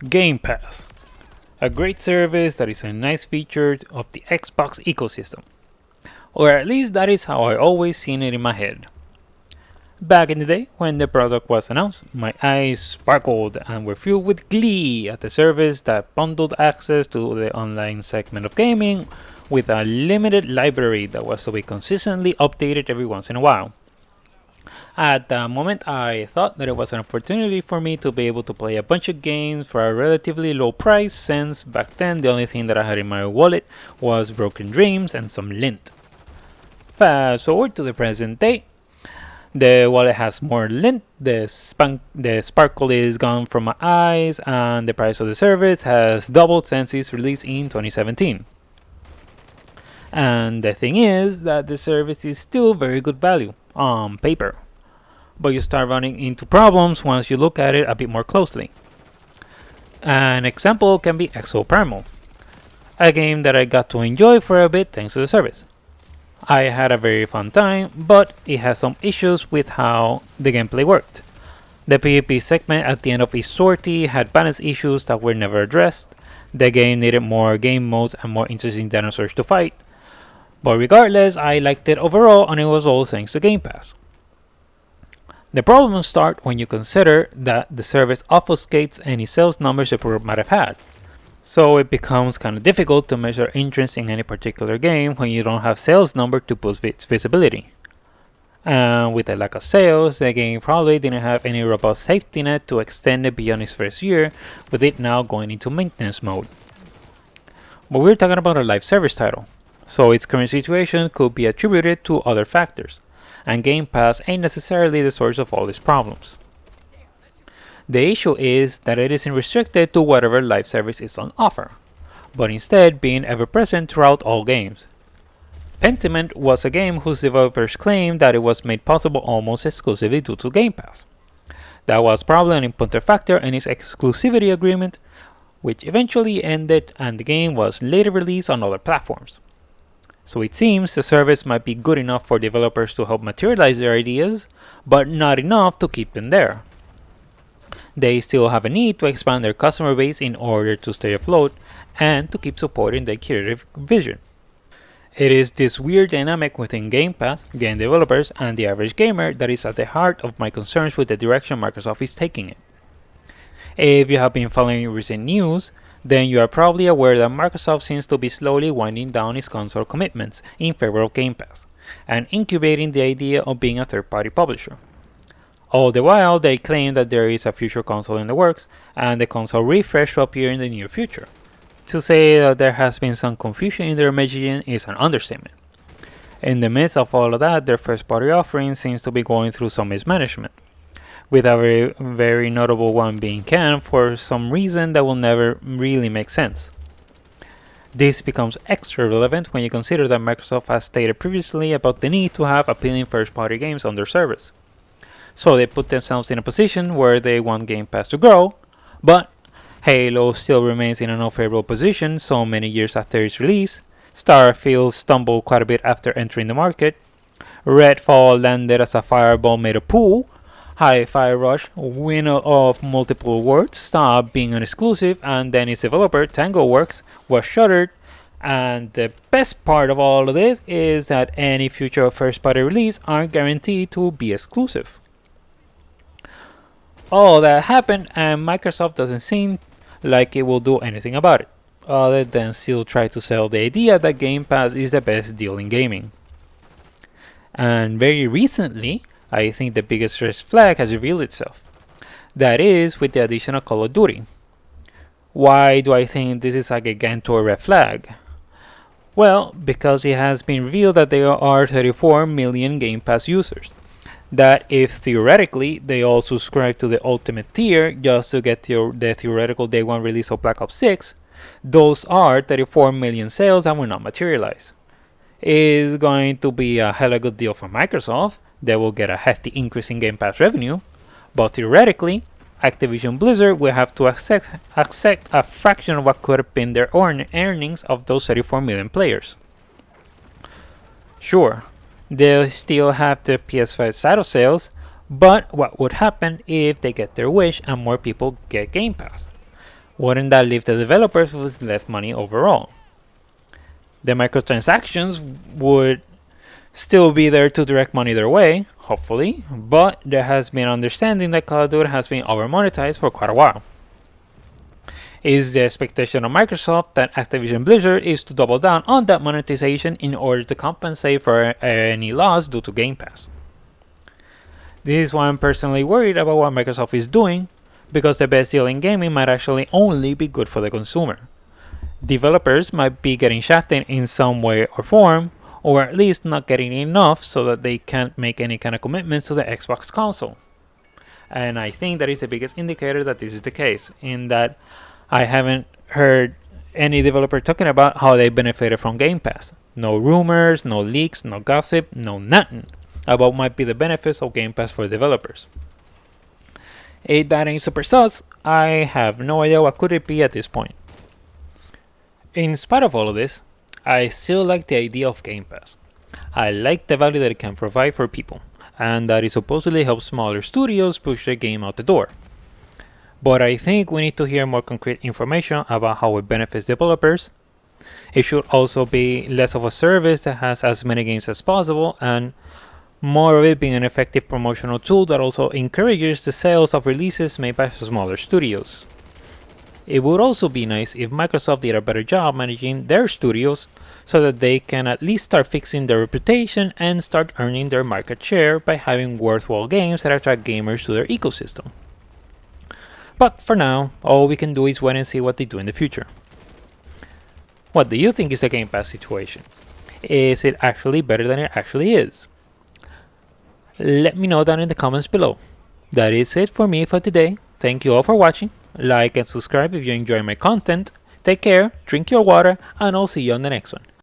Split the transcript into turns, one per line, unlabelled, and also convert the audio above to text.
Game Pass, a great service that is a nice feature of the Xbox ecosystem. Or at least that is how I always seen it in my head. Back in the day, when the product was announced, my eyes sparkled and were filled with glee at the service that bundled access to the online segment of gaming with a limited library that was to be consistently updated every once in a while. At the moment, I thought that it was an opportunity for me to be able to play a bunch of games for a relatively low price, since back then the only thing that I had in my wallet was Broken Dreams and some lint. Fast forward to the present day. The wallet has more lint, the sparkle is gone from my eyes, and the price of the service has doubled since its release in 2017. And the thing is that the service is still very good value on paper, but you start running into problems once you look at it a bit more closely. An example can be Exo Primal, a game that I got to enjoy for a bit thanks to the service. I had a very fun time, but it has some issues with how the gameplay worked. The PvP segment at the end of each sortie had balance issues that were never addressed. The game needed more game modes and more interesting dinosaurs to fight. But regardless, I liked it overall, and it was all thanks to Game Pass. The problems start when you consider that the service obfuscates any sales numbers the product might have had. So it becomes kind of difficult to measure interest in any particular game when you don't have sales number to boost its visibility. And with the lack of sales, the game probably didn't have any robust safety net to extend it beyond its first year, with it now going into maintenance mode. But we're talking about a live service title, so its current situation could be attributed to other factors, and Game Pass ain't necessarily the source of all these problems. The issue is that it isn't restricted to whatever live service is on offer, but instead being ever present throughout all games. Pentiment was a game whose developers claimed that it was made possible almost exclusively due to Game Pass. That was probably an important factor in its exclusivity agreement, which eventually ended and the game was later released on other platforms. So it seems the service might be good enough for developers to help materialize their ideas, but not enough to keep them there. They still have a need to expand their customer base in order to stay afloat and to keep supporting their creative vision. It is this weird dynamic within Game Pass, game developers, and the average gamer that is at the heart of my concerns with the direction Microsoft is taking it. If you have been following recent news, then you are probably aware that Microsoft seems to be slowly winding down its console commitments in favor of Game Pass, and incubating the idea of being a third-party publisher. All the while, they claim that there is a future console in the works, and the console refresh to appear in the near future. To say that there has been some confusion in their messaging is an understatement. In the midst of all of that, their first-party offering seems to be going through some mismanagement, with a very notable one being canned for some reason that will never really make sense. This becomes extra relevant when you consider that Microsoft has stated previously about the need to have appealing first-party games on their service. So they put themselves in a position where they want Game Pass to grow, but Halo still remains in an unfavorable position so many years after its release. Starfield stumbled quite a bit after entering the market. Redfall landed as a fireball made a pool. Hi-Fi Rush, winner of multiple awards, stopped being an exclusive, and then its developer, TangoWorks, was shuttered. And the best part of all of this is that any future first-party release aren't guaranteed to be exclusive. All that happened, and Microsoft doesn't seem like it will do anything about it, other than still try to sell the idea that Game Pass is the best deal in gaming. And very recently, I think the biggest red flag has revealed itself. That is with the addition of Call of Duty. Why do I think this is a gigantor red flag? Well, because it has been revealed that there are 34 million Game Pass users. That if theoretically they all subscribe to the ultimate tier just to get the theoretical day one release of Black Ops 6, those are 34 million sales that will not materialize. It's going to be a hella good deal for Microsoft. They will get a hefty increase in Game Pass revenue, but theoretically, Activision Blizzard will have to accept a fraction of what could have been their earnings of those 34 million players. Sure, they'll still have the PS5 side of sales, but what would happen if they get their wish and more people get Game Pass? Wouldn't that leave the developers with less money overall? The microtransactions would still be there to direct money their way, hopefully, but there has been understanding that Call of Duty has been over-monetized for quite a while. Is the expectation of Microsoft that Activision Blizzard is to double down on that monetization in order to compensate for any loss due to Game Pass? This is why I'm personally worried about what Microsoft is doing, because the best deal in gaming might actually only be good for the consumer. Developers might be getting shafted in some way or form, or at least not getting enough so that they can't make any kind of commitments to the Xbox console. And I think that is the biggest indicator that this is the case, in that I haven't heard any developer talking about how they benefited from Game Pass. No rumors, no leaks, no gossip, no nothing about what might be the benefits of Game Pass for developers. If that ain't super sus, I have no idea what could it be at this point. In spite of all of this, I still like the idea of Game Pass. I like the value that it can provide for people, and that it supposedly helps smaller studios push their game out the door. But I think we need to hear more concrete information about how it benefits developers. It should also be less of a service that has as many games as possible, and more of it being an effective promotional tool that also encourages the sales of releases made by smaller studios. It would also be nice if Microsoft did a better job managing their studios so that they can at least start fixing their reputation and start earning their market share by having worthwhile games that attract gamers to their ecosystem. But for now, all we can do is wait and see what they do in the future. What do you think is the Game Pass situation? Is it actually better than it actually is? Let me know down in the comments below. That is it for me for today. Thank you all for watching. Like and subscribe if you enjoy my content. Take care, drink your water, and I'll see you on the next one.